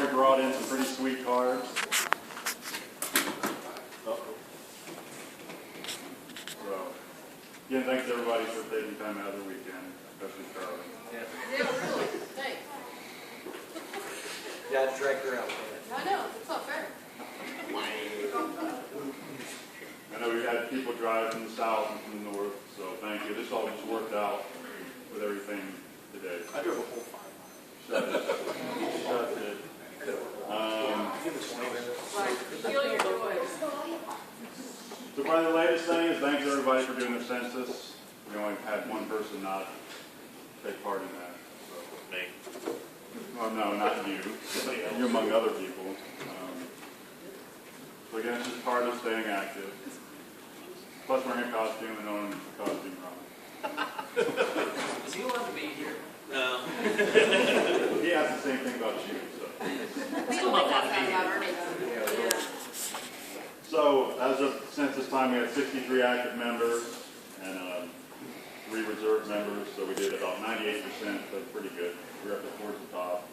already brought in some pretty sweet cards. So, again, thanks everybody for taking time out of the weekend, especially Charlie. Yeah, really. Thanks. Yeah, I dragged her out. I know, it's not fair. I know we had people drive from the south and from the north, so thank you. This all just worked out with everything today. I drove a whole 5 miles. Shut it. Right, feel your joys. So probably the latest thing is thanks everybody for doing the census. We only had one person not take part in that. So. Me. Well, no, not you. You among other people. So again, it's just part of staying active. Plus wearing a costume and owning a costume problem. Is he allowed to be here? No. He asked the same thing about you. We don't like that about our neighborhood. So as of census time, we had 63 active members and 3 reserve members. So we did about 98%. That's pretty good. We're up towards the top.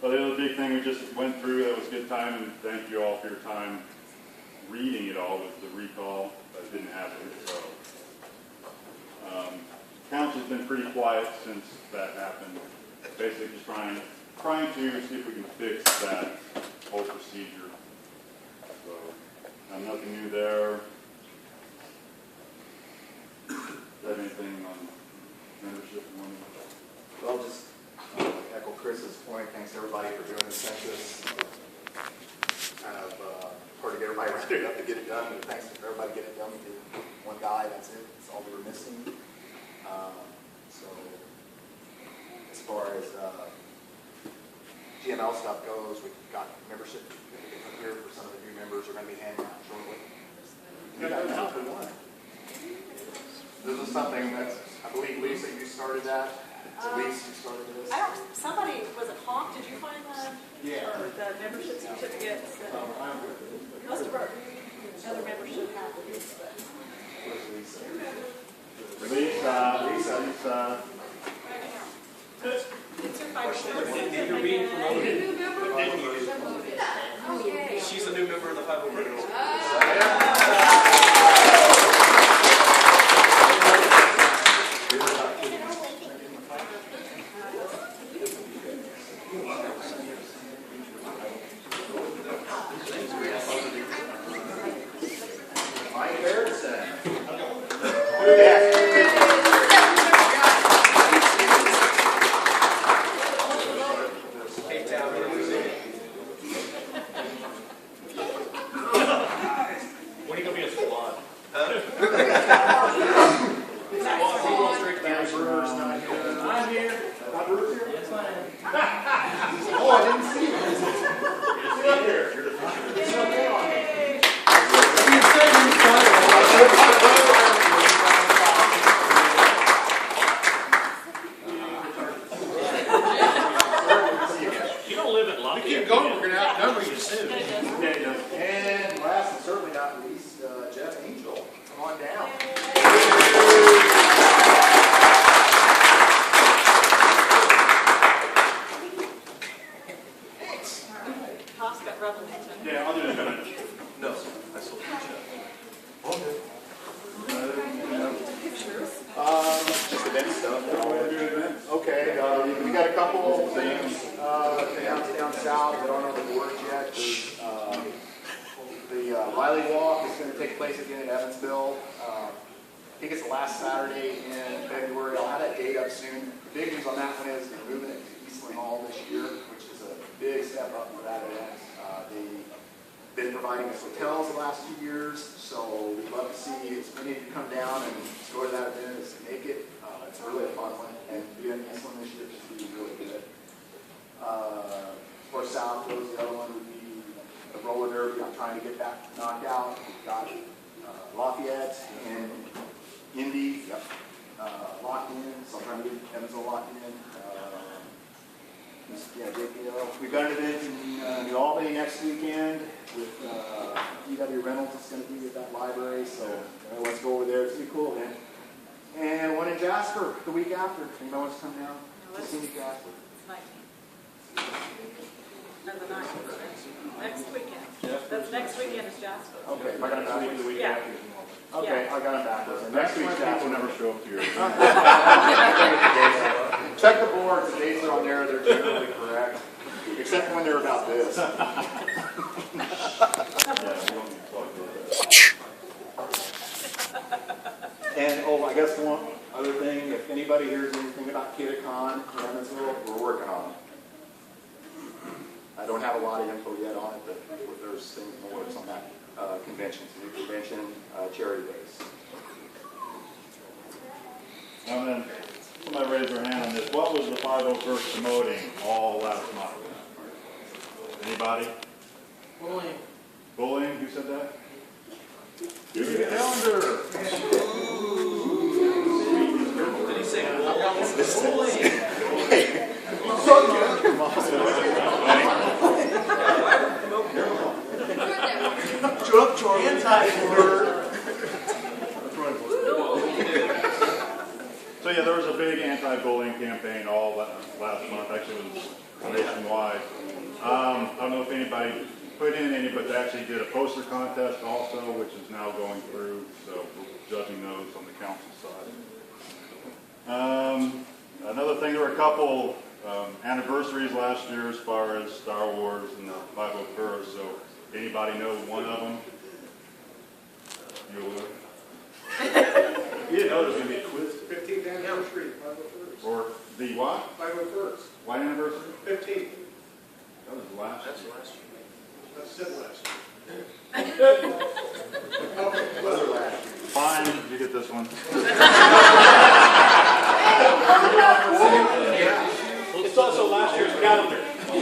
But the other big thing we just went through that was a good time, and thank you all for your time reading it all, was the recall. That didn't happen. So council's been pretty quiet since that happened. Basically just trying to see if we can fix that whole procedure. So nothing new there. Do you have anything on membership? Well, just echo Chris's point. Thanks to everybody for doing the census. Kind of hard to get everybody ready up to get it done, but thanks to everybody getting it done. We did one guy, that's it. That's all we were missing. So as far as GML stuff goes, we got membership certificate here for some of the new members. Are going to be handing out shortly. You got that for one. This is something that's, I believe, Lisa, you started that. Lisa, you started this. Somebody, was it Hawk? Did you find the, Yeah. or the membership certificates? Most of our other membership have these, but. Lisa. You're being promoted. New member? Okay. She's a new member of the 501. When are you going to be a squad? I'm here. My Brewer's here? Yes, I am. Oh, I didn't see it. Sit up here. It's okay on me. You don't live in Lafayette. You keep going, we're going to outnumber you soon. And last and certainly not least, Jeff Angel. Come on down. Hawk's got Revelation. Yeah, I'll do it. No, I sold you Just event stuff. Okay, we got a couple things down south that aren't on the board yet. The Riley Walk is going to take place again in Evansville. I think it's the last Saturday in February. I'll have that date up soon. The big news on that one is they're moving it to Eastland Hall this year, which is a big step up for that event. They've been providing us hotels the last 2 years, so we'd love to see as many of you come down and go to that event as make it. It's really a fun one, and doing Eastland this year should be really good. Of course, south goes, the other one would be the roller derby. I'm trying to get that knocked out. We've got Lafayette and Indy locked in, so I'm trying to get Evansville locked in. We've got an event in New Albany next weekend with EW Reynolds. It's going to be at that library, so let's go over there. It's going to be a cool event. And one in Jasper the week after. Anybody wants to come down? No, to see Jasper? It's 19. fast. Okay, if I got it backwards. Yeah. Okay, I got it backwards. And next week's People never show up to your. Check the board, the dates are on there, they're generally correct, except when they're about this. Yeah, we don't need to talk about that. And, oh, I guess one other thing, if anybody hears anything about KidCon in Evansville, we're working on it. I don't have a lot of info yet on it, but there's things in the works on that convention, charity base. And then somebody raised their hand on this. What was the 501st promoting all last month? Anybody? Bullying. Bullying? Who said that? Give me the calendar. Did he say bullying? Come on. So yeah, there was a big anti-bullying campaign all last month. Actually, it was nationwide. I don't know if anybody put in any, but they actually did a poster contest also, which is now going through. So we're judging those on the council side. Another thing, there were a couple anniversaries last year as far as Star Wars and the 501st. So anybody know one of them? You didn't know there was going to be a quiz. 15th anniversary, 501st. Or the what? 501st. What anniversary? 15th. That was last year. That's said last Fine, you get this one. It's also last year's calendar. It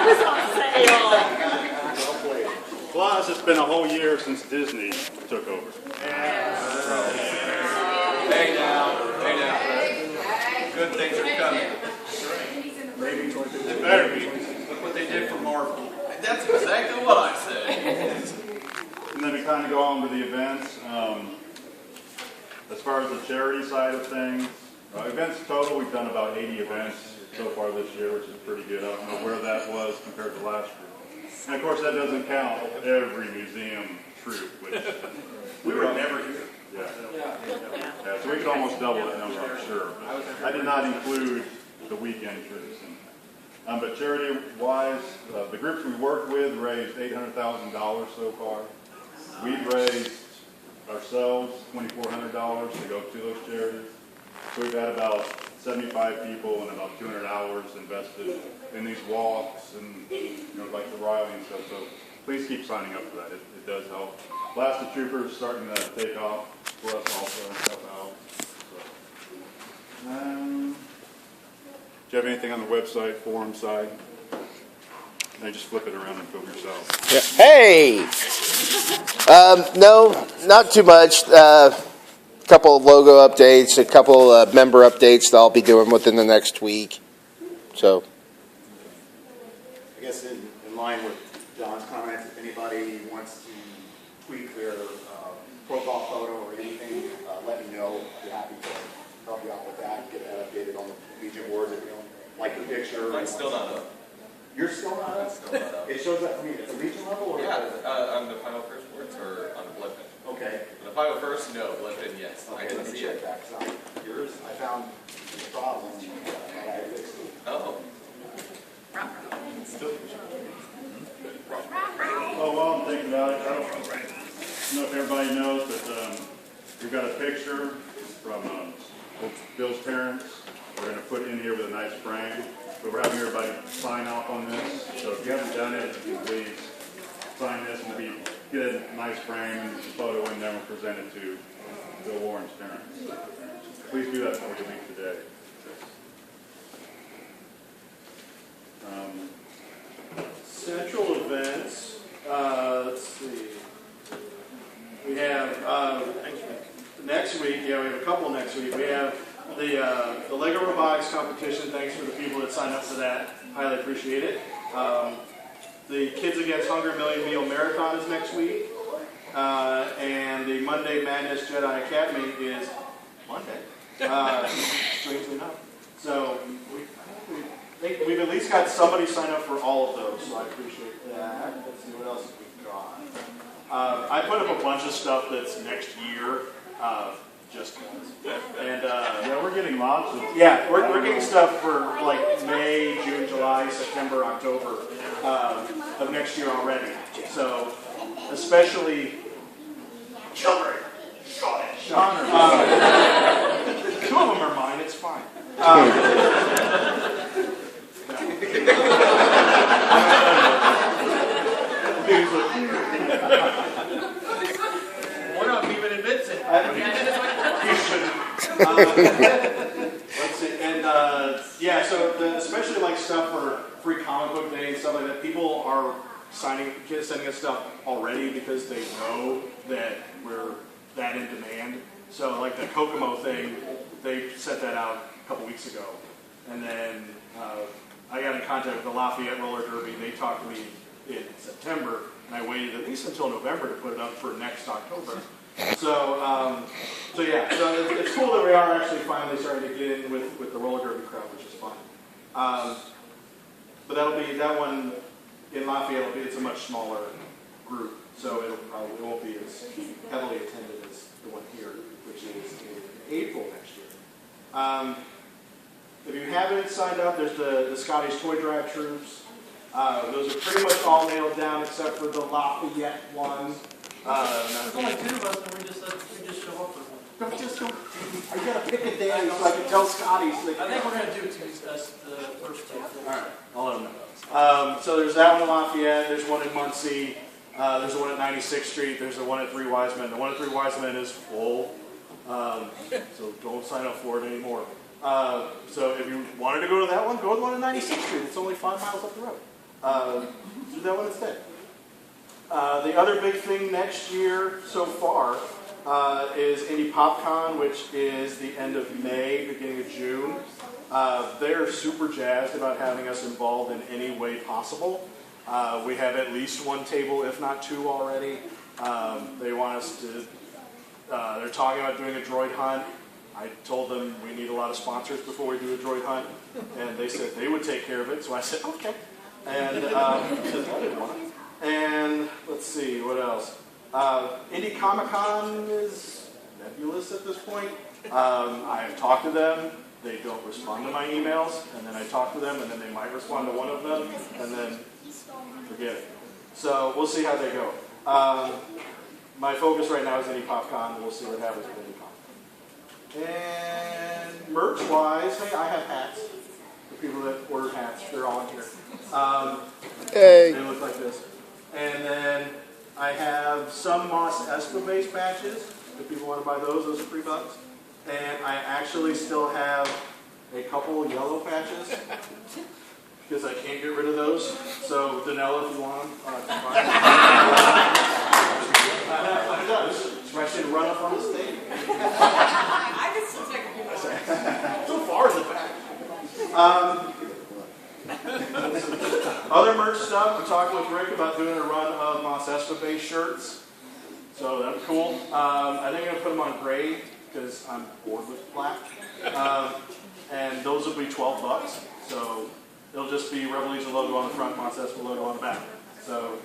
was on sale. Plus, it's been a whole year since Disney took over. Hey now. Good things are coming. They better be. Look what they did for Marvel. That's exactly what I said. And then we kind of go on to the events. As far as the charity side of things, events total, we've done about 80 events so far this year, which is pretty good. I don't know where that was compared to last year. And of course, that doesn't count every museum troop, which We were never here. yeah, so we could almost double that number, I'm sure. I did not include the weekend troops. But charity-wise, the groups we worked with raised $800,000 so far. We've raised ourselves $2,400 to go to those charities. So we've had about 75 people and about 200 hours invested in these walks and like the Riley and stuff. So please keep signing up for that. It does help. Blasted Troopers starting to take off for us also and help out. So, do you have anything on the website, forum side? Now just flip it around and film yourself. Yeah. Hey! No, not too much. Couple of logo updates, a couple of member updates that I'll be doing within the next week. So, I guess in line with John's comments, if anybody wants to tweak their profile photo or anything, let me know. I'd be happy to help you out with that, get that updated on the Legion boards if you don't like the picture. Mine's still not up. You're still not up? Still not up. It shows up for me. It's a Legion level? Or Yeah, on the 501st boards or on the Blippin? Okay. The 501st, no. Blippin, yes. I Okay, didn't let me see check it. that, because yours, I found the problem, and I fixed it. Oh. Oh, well, I'm thinking about it. I don't know if everybody knows, but we've got a picture from Bill's parents. We're going to put in here with a nice frame. But we're having everybody sign off on this. So if you haven't done it, you can please sign this and get a nice frame and a photo in there and present it to Bill Warren's parents. Please do that before you leave today. Central events. Let's see. We have next week. Yeah, we have a couple next week. We have the Lego robotics competition. Thanks for the people that signed up for that. Highly appreciate it. The Kids Against Hunger Million Meal Marathon is next week, and the Monday Madness Jedi Academy is Monday. Strangely enough. So we've at least got somebody sign up for all of those. So I appreciate that. Let's see what else. I put up a bunch of stuff that's next year, just because. And Yeah, we're getting lots of. yeah, we're getting stuff for like May, June, July, September, October of next year already. So, especially children. Sean, Two of them are mine. It's fine. One of them even admits it. You shouldn't. Let's see. And yeah, so especially like stuff for free comic book day and stuff like that, people are sending us stuff already because they know that we're that in demand. So like the Kokomo thing, they set that out a couple weeks ago. And then I got in contact with the Lafayette Roller Derby. They talked to me in September, and I waited at least until November to put it up for next October. So, so yeah, so it's cool that we are actually finally starting to get in with the roller derby crowd, which is fun. But that one in Lafayette. It's a much smaller group, so it won't be as heavily attended as the one here, which is in April next year. If you haven't signed up, there's the Scottish Toy Drive troops. Those are pretty much all nailed down except for the Lafayette one. There's only two of us, and we just show up for one. Don't just go. I gotta pick a day so I can tell Scotty. So I think we're gonna do Tuesday, the first two. All right, I'll let them know. So there's that one in Lafayette. There's one in Muncie. There's the one at 96th Street. There's the one at Three Wise Men. The one at Three Wise Men is full, so don't sign up for it anymore. So if you wanted to go to that one, go to the one at 96th Street. It's only 5 miles up the road. Do that one instead. The other big thing next year so far is Indie PopCon, which is the end of May, beginning of June. They're super jazzed about having us involved in any way possible. We have at least one table, if not two already. They want us to, they're talking about doing a droid hunt. I told them we need a lot of sponsors before we do a droid hunt, and they said they would take care of it, so I said, okay. And I didn't want it. And let's see, what else? Indie Comic Con is nebulous at this point. I have talked to them. They don't respond to my emails, and then I talk to them, and then they might respond to one of them, and then forget it. So we'll see how they go. My focus right now is Indie PopCon. We'll see what happens with Indie Con. And merch-wise, hey, I have hats. The people that ordered hats, they're all in here. Hey. They look like this. And then I have some Moss Espa base patches. If people want to buy those are $3. And I actually still have a couple yellow patches because I can't get rid of those. So Danella, if you want them, can buy them. I have those. Especially to run up on the stage. I can still take a few more. So far in the back. Other merch stuff, we're talking with Rick about doing a run of Moss Espa base shirts. So that'd be cool. I think I'm going to put them on gray because I'm bored with black. And those will be $12. So it'll just be Rebel Legion logo on the front, Moss Espa logo on the back. So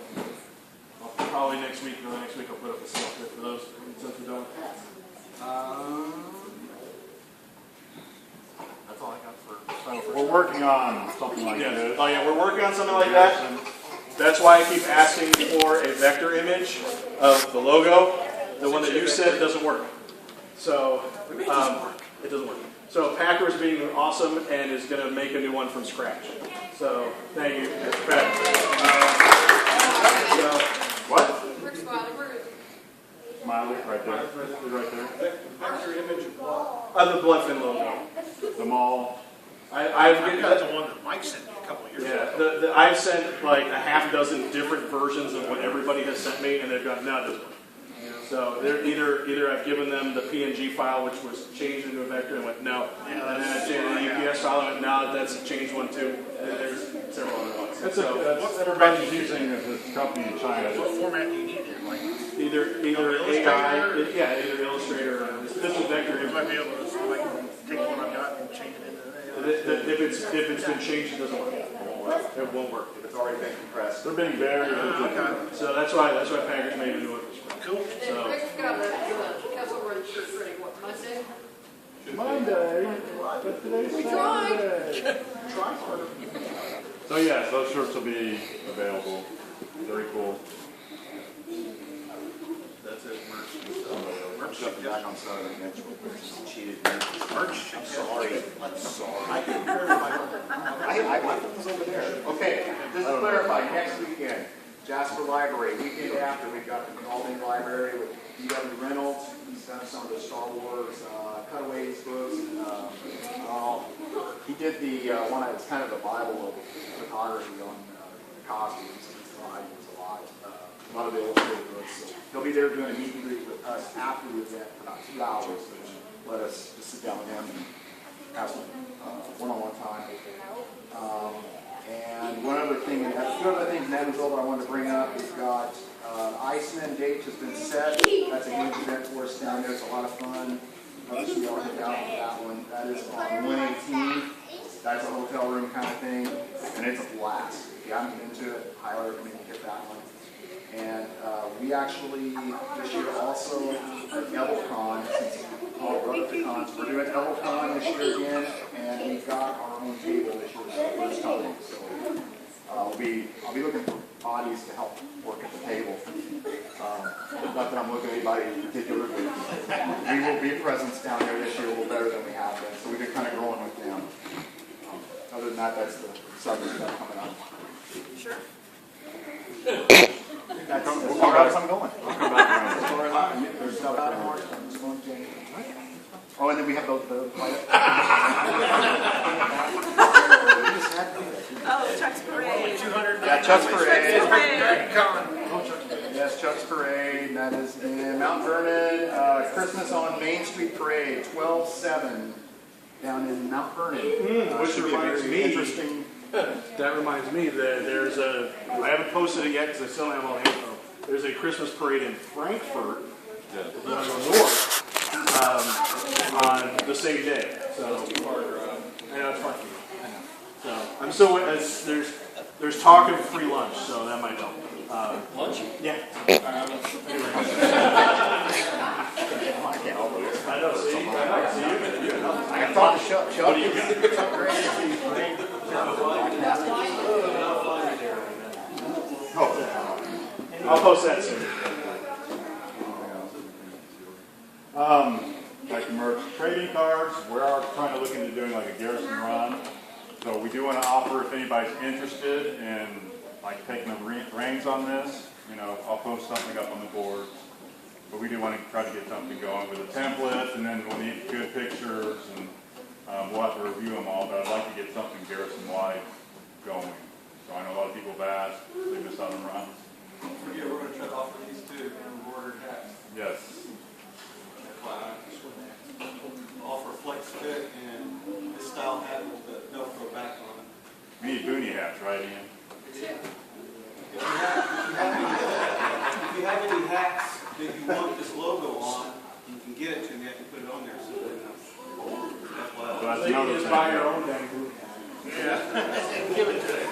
probably next week or the next week I'll put up a sale kit for those since we're done with hats. That's all I got for final first. We're working on something like Yes. this. Oh yeah, we're working on something like that. That's why I keep asking for a vector image of the logo. The one that you said doesn't work. So it doesn't work. So Packer's being awesome and is going to make a new one from scratch. So thank you, Mr. Packer. What? Rick Squad, where is it? Smiley, right there. Right there. Vector image of what? The Bloodfin logo. The mall. I've got the one that Mike sent me a couple of years ago. Yeah, I've sent like a half dozen different versions of what everybody has sent me, and they've gone, no, it doesn't work. So they're either I've given them the PNG file, which was changed into a vector, and went no. And then I changed the UPS file, and went no, that's changed one too. And there's several other ones. That's So what everybody's using as a company in China. What format do you need there? Like, either Illustrator? AI, either Illustrator or this is vector. you might be able to like, take what I've got and change it into If it's been changed, it doesn't work. won't work. It won't work if it's already been compressed. They're being very So that's why Packers made it work. Cool. And then Rick's got the Castle Run shirt ready, what, Monday? Monday. But today's We tried. Saturday. So yes, those shirts will be available. Very cool. That's it, merch. Merch up and back on Saturday next week. Cheated me. Merch. I'm sorry. I can clarify. My phone was over there. Okay, just to clarify, next weekend, Jasper Library, weekend after, we've got the Albany Library with D.W. Reynolds. He's done some of the Star Wars cutaways books. He did the one that's kind of the Bible of photography on costumes. He's a lot of the illustrated books. So he'll be there doing a meet and greet with us after the event for about 2 hours. Which let us just sit down with him and have some one-on-one time. And one other thing, and that's two other things in Evansville that I wanted to bring up. We've got Iceman date has been set. That's a huge event for us down there. It's a lot of fun. Obviously, y'all get down with that one. That is on 118. That's a hotel room kind of thing, and it's a blast. If you haven't been to it, highly recommend you get that one. And we actually this year also at EvelCon, since all Brotherhood Cons, we're doing EvelCon this year again, and we've got our own table this year for the first time. So I'll be looking for bodies to help work at the table. Not that I'm looking at anybody in particular, but we will be a presence down there this year a little better than we have been. So we've been kind of growing with them. Other than that, that's the subject stuff coming up. Sure. That's as far as I'm going. I'll come back around. As far as I'm, there's stuff out of March. Oh, and then we have the Oh, Chuck's Parade. 200. yeah, Chuck's Parade. Parade. Yes, Chuck's Parade. And that is in Mount Vernon. Christmas on Main Street Parade, 12/7, down in Mount Vernon. Which Should be a reminds very me- interesting. That reminds me that there's I haven't posted it yet because I still don't have all the info. There's a Christmas parade in Frankfurt, if you want to go north, on the same day. So, I know it's far from you. So, I'm still, there's talk of free lunch, so that might help. Lunch? Yeah. I can talk to Chuck. What do you got? I'll post that soon. Like the merch trading cards, we are trying to look into doing like a Garrison run. So we do want to offer if anybody's interested in like taking the reins on this. You know, I'll post something up on the board. But we do want to try to get something going with a template, and then we'll need good pictures, and we'll have to review them all. But I'd like to get something Garrison-wide going. So I know a lot of people have asked, they miss out on runs. Don't forget, we're going to try to offer these too, embroidered hats. Yes. Offer flex fit and this style hat with the Velcro back on it. We need boonie hats, right, Ian? If you have any hats that you want this logo on, you can get it to me. I can put it on there. So that's why. That's So you another can just thing, buy yeah. your own dang boot. Give it to me.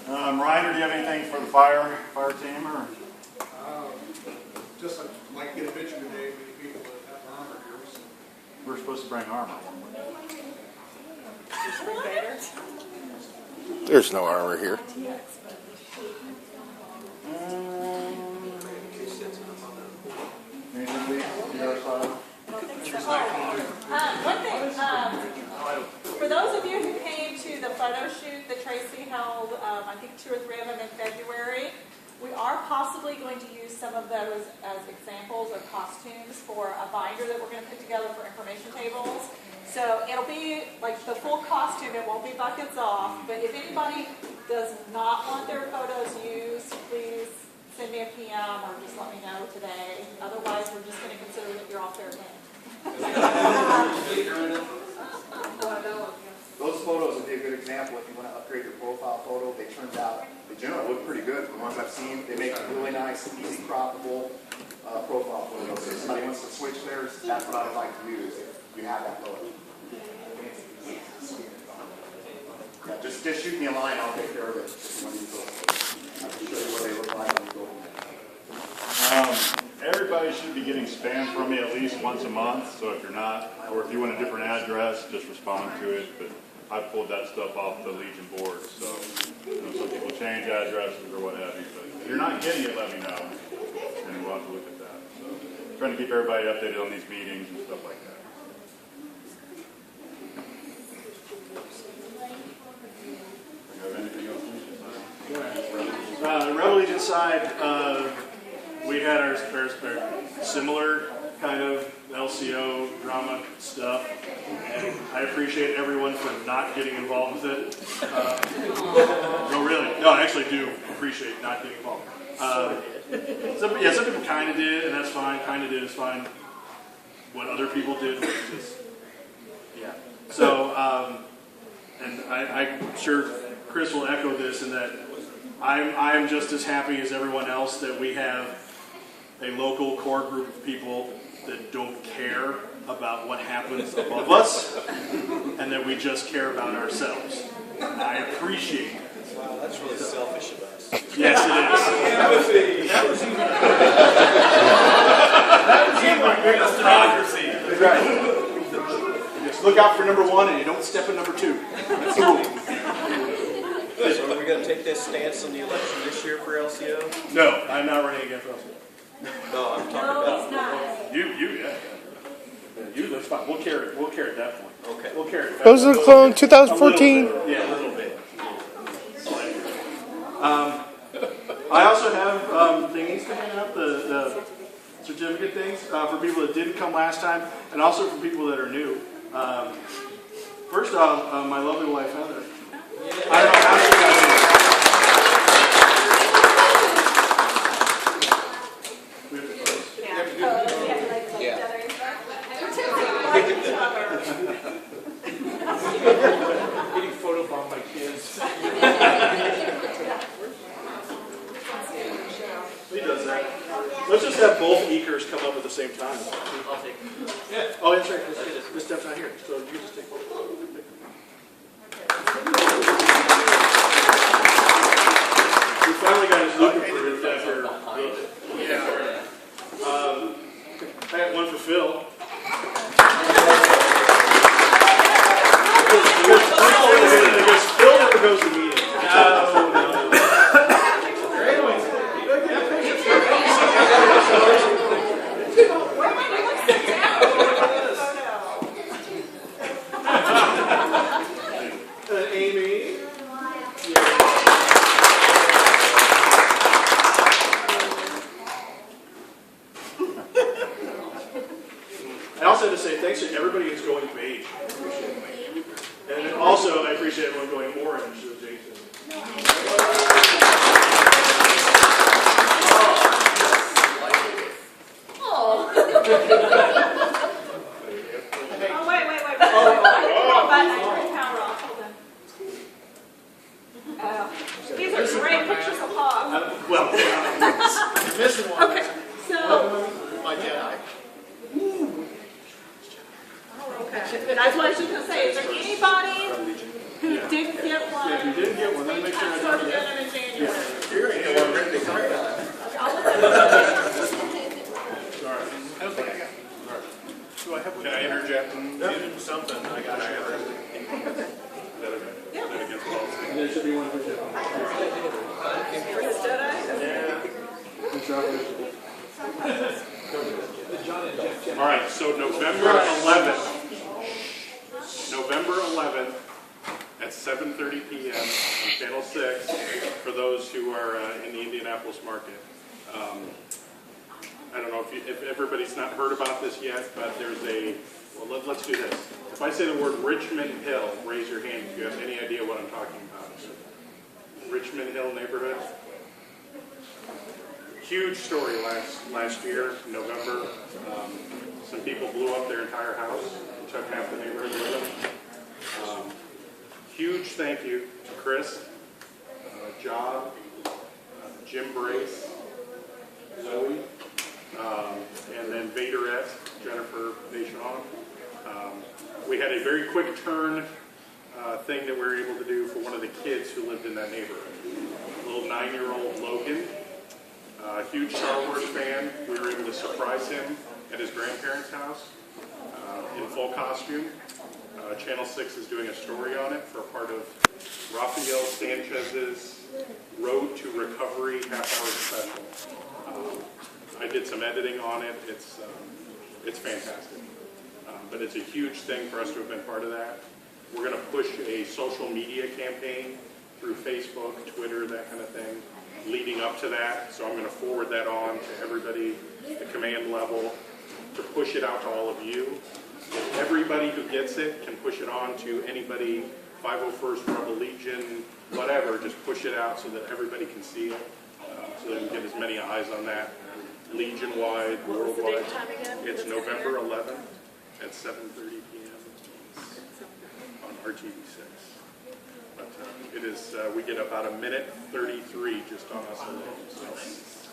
Ryder, do you have anything for the fire team, or? Just like get a picture today, we need people that have armor here. So. We're supposed to bring armor. Spring Vader. There's no armor here. Anything, Lee? Your side? One thing, for those of you who came to the photo shoot that Tracy held, I think 2 or 3 of them in February, we are possibly going to use some of those as examples of costumes for a binder that we're going to put together for information tables. So it'll be like the full costume, it won't be buckets off, but if anybody does not want their photos used, please send me a PM or just let me know today. Otherwise, we're just going to consider that you're off their game. Those photos would be a good example if you want to upgrade your profile photo. They turned out, they generally look pretty good. From the ones I've seen, they make really nice, easy croppable profile photos. If somebody wants to switch theirs, that's what I would like to use if you have that photo. Yeah, just shoot me a line, I'll take care of it. When you go. I can show you what they look like when you go from there. Everybody should be getting spam from me at least once a month, so if you're not, or if you want a different address, just respond to it, but I pulled that stuff off the Legion board, so some people change addresses or what have you, but if you're not getting it, let me know, and we'll have to look at that. So, trying to keep everybody updated on these meetings and stuff like that. You have anything else? Rebel Legion side, we had our similar kind of LCO drama stuff, and I appreciate everyone for not getting involved with it. No, really. No, I actually do appreciate not getting involved. Some people kind of did, and that's fine. Kind of did is fine. What other people did was just, yeah. So, and I'm sure Chris will echo this in that I'm just as happy as everyone else that we have a local core group of people that don't care about what happens above us, and that we just care about ourselves. I appreciate that. Wow, that's really selfish of us. Yes, it is. That my greatest democracy. Right. You just look out for number one, and you don't step in number two. That's the rule. So are we going to take this stance on the election this year for LCO? No, I'm not running against Russell. No, I'm talking No, about. he's not. You, that's fine. We'll carry it at that point. Okay. We'll carry it. Those are the clone 2014. Yeah, a little bit. I also have thingies to hand out, the certificate things, for people that didn't come last time, and also for people that are new. First off, my lovely wife, Heather. I don't know how she got in. We have to close. Getting photobombed by kids. He does that. Let's just have both Eekers come up at the same time. I'll take it. Oh, that's right. This step's not here, so you can just take both. We finally got his look approved after. Yeah. I got one for Phil. Because Phil never goes to meetings. Amy. I also had to say thanks to everybody who's going beige. I appreciate it. And also, I appreciate everyone going orange, so Jason. Oh, wait. I turned power off. Hold on. These are great pictures of hogs. Well, Missing one. Okay, so, My Jedi. okay. That's what I was just going to say. Is there anybody who didn't get one? if you didn't get one, let me make sure I So don't we're get doing them in January. You're the one ready to carry on. I'll look at Sorry. I don't think I got. Do I have one? Can I interject? Something. I got everything. There should be one for Jeff. All right, so November 11th at 7:30 p.m. on Channel 6 for those who are in the Indianapolis market. I don't know if everybody's not heard about this yet, but there's let's do this. If I say the word Richmond Hill, raise your hand if you have any idea what I'm talking about. Richmond Hill neighborhood. Huge story last year, in November. Some people blew up their entire house and took half the neighborhood with them. Huge thank you to Chris, Job, Jim Brace, Zoe, and then Vaderette, Jennifer Deschamps. We had a very quick turn thing that we were able to do for one of the kids who lived in that neighborhood. Little 9-year-old Logan, a huge Star Wars fan. We were able to surprise him at his grandparents' house in full costume. Channel 6 is doing a story on it for a part of Rafael Sanchez's Road to Recovery half-hour special. I did some editing on it. It's fantastic. But it's a huge thing for us to have been part of that. We're going to push a social media campaign through Facebook, Twitter, that kind of thing, leading up to that. So I'm going to forward that on to everybody at the command level to push it out to all of you. If everybody who gets it can push it on to anybody, 501st Rebel Legion, whatever, just push it out so that everybody can see it, so that we get as many eyes on that, Legion-wide, worldwide. It's November 11th at 7:30 p.m. on RTV6. But it is, we get about a minute 33 just on us alone. So,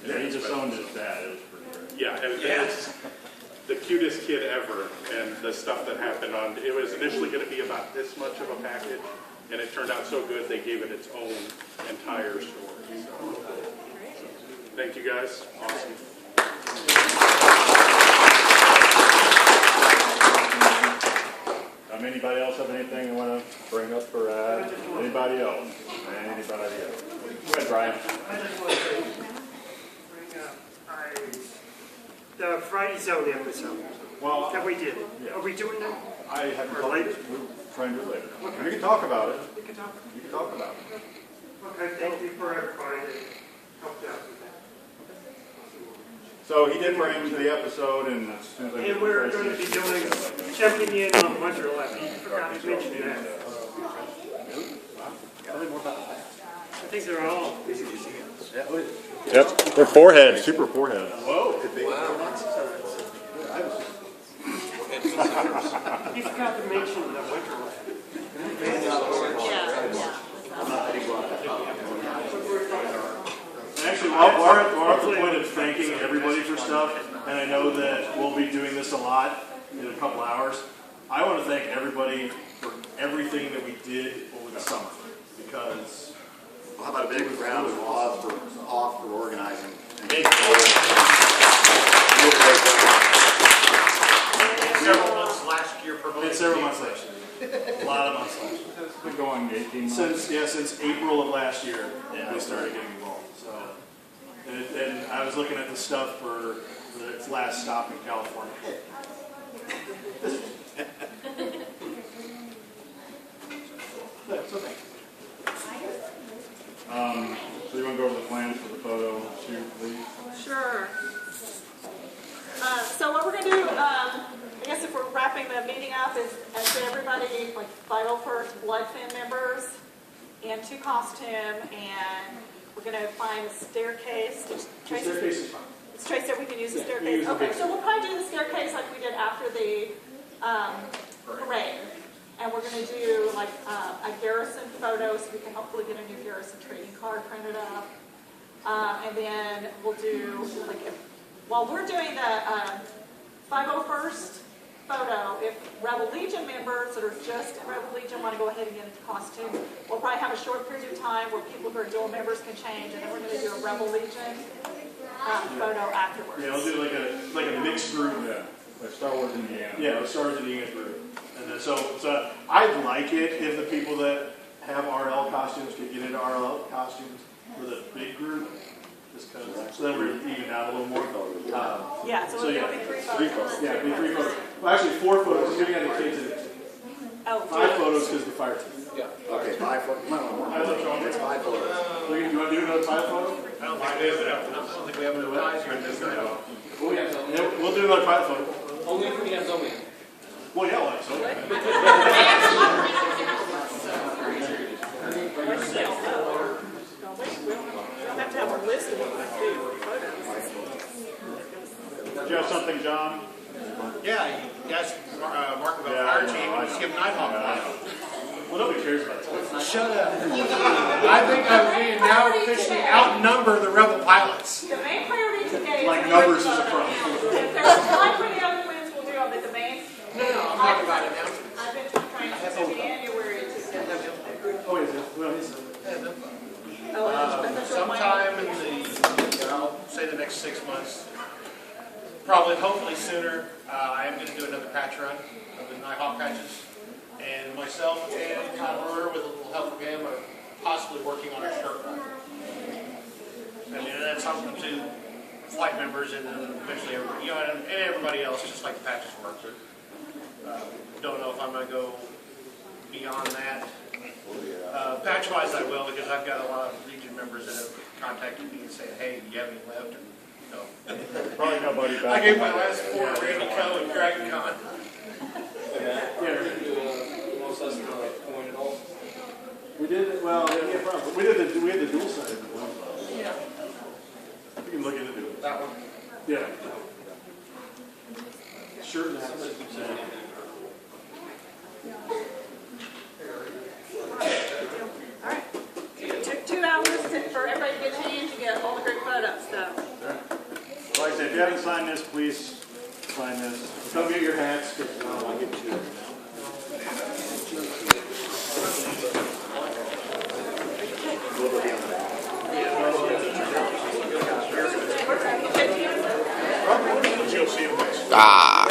Yeah, he just owned his dad. It was pretty great. yeah, and it's the cutest kid ever, and the stuff that happened on, it was initially going to be about this much of a package, and it turned out so good they gave it its own entire story. So thank you guys. Awesome. Anybody else have anything they want to bring up for anybody else? Anybody else? Go ahead, Brian. I just want to bring up the Friday Zone episode Well, that we did. yeah. Are we doing that? I haven't Or told later? you. We'll try and do it later. We can talk about it. We can talk. You can talk about it. Okay, thank you for everybody that helped out with that. So he did bring the episode, and as soon as I get And we're Tracy, going to be doing checking in on Winter 11. You forgot to mention that. I think they're all. Yep, they're foreheads, super foreheads. You forgot to mention the Winter 11. Actually, we're at the point of thanking everybody for stuff, and I know that we'll be doing this a lot in a couple hours. I want to thank everybody for everything that we did over the summer, because Well, how about a big round of applause for organizing? Several months last year for it's several months last year. A lot of months last year. It's been going 18 months. Since April of last year, we started getting involved. So, and I was looking at the stuff for its last stop in California. So thank you. So you want to go over the plans for the photo shoot, please? Sure. So what we're going to do, I guess if we're wrapping the meeting up, is everybody, like 501st Blood Fin members, into costume, and we're going to find a staircase. The staircase is fine. It's Tracy said we can use the Yeah, staircase. use the Okay, basic. so we'll probably do the staircase like we did after the parade. And we're going to do like a Garrison photo, so we can hopefully get a new Garrison trading card printed up. And then we'll do, like, while we're doing the 501st photo, if Rebel Legion members that are just in Rebel Legion want to go ahead and get into costume, we'll probably have a short period of time where people who are dual members can change, and then we're going to do a Rebel Legion photo afterwards. Yeah, we'll do like a mixed group. Yeah, like Star Wars Indiana. Yeah, the Stars Indiana group. And then, so I'd like it if the people that have RL costumes could get into RL costumes for the big group, just because. So then we're even out a little more. Yeah, so it'll be 3 photos. Yeah, it'll be 3 photos. Well, actually 4 photos. We're giving the kids in it. Oh, 5 photos because the fire team. Yeah. Okay, 5 photos. I love Sean. It's 5 photos. Do you want to do another 5 photo? I don't think we have an advisor in this guy. Yeah, we'll do another 5 photo. Only if we have zoning. Well, yeah, like so. We don't have to have a list of what we do for photos. Do you have something, John? Yeah, you guys, Mark about Yeah, fire I know, chief, I just know. give Nighthawk Yeah, I one. know. Well, nobody cares about this. Shut up. I think that we now officially outnumber the rebel pilots. The main priority today is Like numbers is a photos. problem. If there's time for the other wins, we'll do them, but the main. No, I'm talking about announcements. I've been trying to January to Sometime in I'll say the next 6 months, probably, hopefully sooner, I am going to do another patch run of the Nighthawk patches. And myself and Kyle Brewer, with a little help from him, are possibly working on a shirt run. I mean, that's something to flight members and then eventually everybody, and everybody else, just like the patches work. Don't know if I'm going to go beyond that. Patch-wise, I will, because I've got a lot of Legion members that have contacted me and said, hey, do you have any left? And, Probably nobody back. I gave my last 4 to Randy Coe and Dragon Con. We did, well, yeah, probably. We had the dual sided one. Yeah. You can look into it. That one. Yeah. Shirt and hats. All right. Took 2 hours for everybody to get a chance to get all the great photos, so. Like I said, if you haven't signed this, please sign this. Don't get your hats, because I'll get you. Ah.